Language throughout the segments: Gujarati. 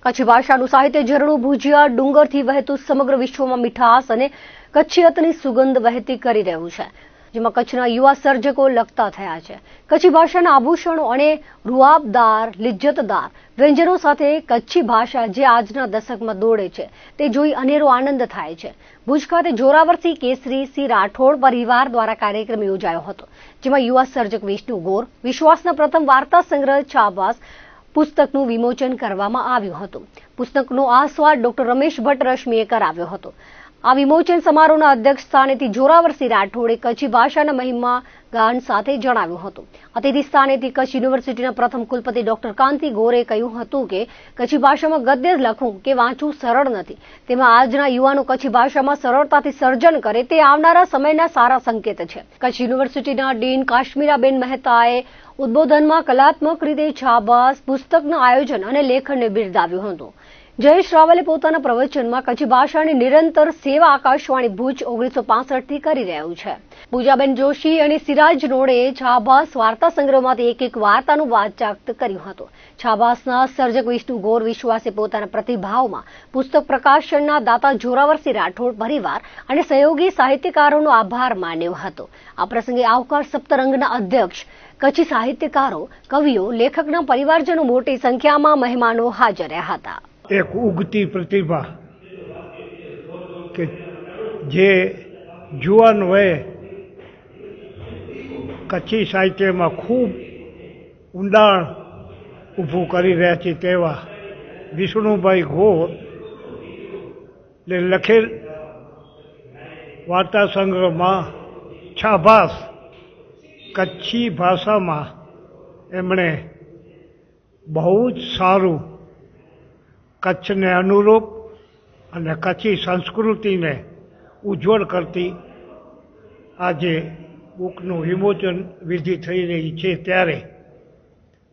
કચ્છી ભાષાનું સાહિત્ય ઝરણું ભુજિયા ડુંગરથી વહેતું સમગ્ર વિશ્વમાં મીઠાશ અને કચ્છિયતની સુગંધ વહેતી કરી રહ્યું છે, જેમાં કચ્છના યુવા સર્જકો લખતા થયા છે. કચ્છી ભાષાના આભૂષણો અને રૂઆબદાર, લિજ્જતદાર વ્યંજનો સાથે કચ્છી ભાષા જે આજના દશકમાં દોડે છે, તે જોઈ અનેરો આનંદ થાય છે. ભુજ ખાતે જોરાવરસિંહ કેસરી સિંહ રાઠોડ પરિવાર દ્વારા કાર્યક્રમ યોજાયો હતો, જેમાં યુવા સર્જક વિષ્ણુ ગોર વિશ્વાસના પ્રથમ વાર્તા સંગ્રહ છાબાસ પુસ્તકનું વિમોચન કરવામાં આવ્યું હતું. પુસ્તકનો આસ્વાદ ડોક્ટર રમેશ ભટ્ટ રશ્મિએ કરાવ્યો હતો. આ વિમોચન સમારોહના અધ્યક્ષ સ્થાનેથી જોરાવરસિંહ રાઠોડે કચ્છી ભાષાના મહિમા ગાન સાથે જણાવ્યું હતું. અતિથિ સ્થાનેથી કચ્છ યુનિવર્સિટીના પ્રથમ કુલપતિ ડોક્ટર કાંતિ ગોરે કહ્યું હતું કે કચ્છી ભાષામાં ગદ્ય લખવું કે વાંચવું સરળ નથી. તેમાં આજના યુવાનો કચ્છી ભાષામાં સરળતાથી સર્જન કરે તે આવનારા સમયના સારા સંકેત છે. કચ્છ યુનિવર્સિટીના ડીન કાશ્મીરાબેન મહેતાએ ઉદ્બોધનમાં કલાત્મક રીતે છાબાસ પુસ્તકના આયોજન અને લેખનને બિરદાવ્યું હતું. જયેશ રાવલે પોતાના પ્રવચનમાં કચ્છી ભાષાની નિરંતર સેવા આકાશવાણી ભુજ 1965થી કરી રહ્યું છે. પૂજાબેન જોશી અને સિરાજ નોડેએ છાબાસ વાર્તા સંગ્રહમાંથી એક વાર્તાનું વાચક કર્યું હતું. છાબાસના સર્જક વિષ્ણુ ગોર વિશ્વાસે પોતાના પ્રતિભાવમાં પુસ્તક પ્રકાશનના દાતા જોરાવરસિંહ રાઠોડ પરિવાર અને સહયોગી સાહિત્યકારોનો આભાર માન્યો હતો. આ પ્રસંગે આવકાર સપ્તરંગના અધ્યક્ષ, કચ્છી સાહિત્યકારો, કવિઓ, લેખકના પરિવારજનો મોટી સંખ્યામાં મહેમાનો હાજર રહ્યા હતા. એક ઉગતી પ્રતિભા કે જે જુવાન વયે કચ્છી સાહિત્યમાં ખૂબ ઊંડાણ ઊભું કરી રહ્યા છે તેવા વિષ્ણુભાઈ ગોર લખેલ વાર્તા સંગ્રહમાં છાબાસ કચ્છી ભાષામાં એમણે બહુ જ સારું કચ્છને અનુરૂપ અને કચ્છી સંસ્કૃતિને ઉજ્જવળ કરતી આજે બુકનું વિમોચન વિધિ થઈ રહી છે, ત્યારે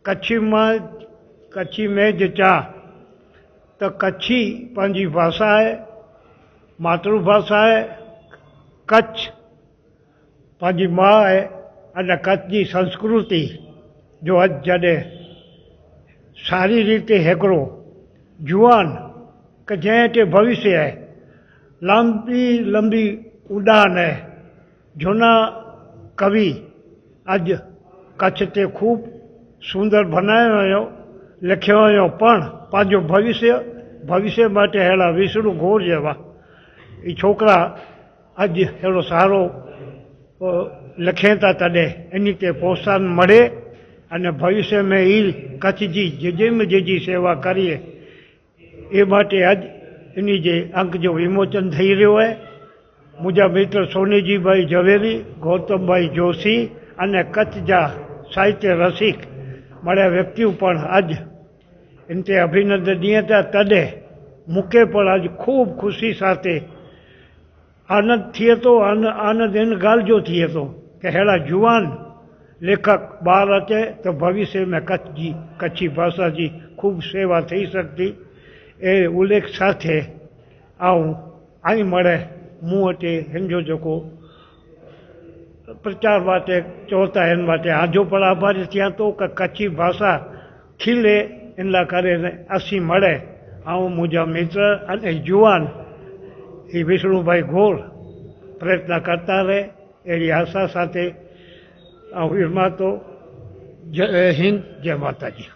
કચ્છી में જ ચા તો કચ્છી पंहिंजी भाषा है, मातृभाषा है, कच्छ पंहिंजी मां है અને કચ્છની સંસ્કૃતિ જો અજ જડે સારી રીતે હેકરો જુવાન કે जंहिं ते भविष्य है, लंबी उड़ान है. जूना कवि अज कच्छ ते खूब सुंदर बनायो हुयो, लिखियो हुयो, पण पंहिंजो भविष्य माटे अहिड़ा विष्णु गौर जेवा ई छोकरा अज अहिड़ो सारो लिखे था, तॾहिं इन ते प्रोत्साहन મળે અને ભવિષ્ય में ई कच्छ जी જેજી સેવા કરીએ એ માટે આજ એની જે અંક જો વિમોચન થઈ રહ્યો હોય. મુજા મિત્ર સોનીજીભાઈ ઝવેરી, ગૌતમભાઈ જોશી અને કચ્છ જા સાહિત્ય રસિક મળ્યા વ્યક્તિઓ પણ આજ એને તે અભિનંદન ॾिए था. તડે મૂકે પણ આજ ખૂબ ખુશી સાથે આનંદ थिए थो. आनंद इन ॻाल्हि जो थिए थो કે अहिड़ा जुवान लेखक ॿार अचे त भविष्य में कच्छी भाषा जी खूब सेवा थी सकती. એ ઉલ્લેખ સાથે આવું અહીં મળે હું વટે હિન્દુ જેકો પ્રચાર માટે ચોથા એન માટે આજો પણ આભારી થયા તો કે કચ્છી ભાષા ખીલે એના કરે અસી મળે. આવું મુજા મિત્ર અને જુવાન એ વિષ્ણુભાઈ ગોર પ્રયત્ન કરતા રહે એવી આશા સાથે વિરમાતો. જય હિન્દ, જય માતાજી.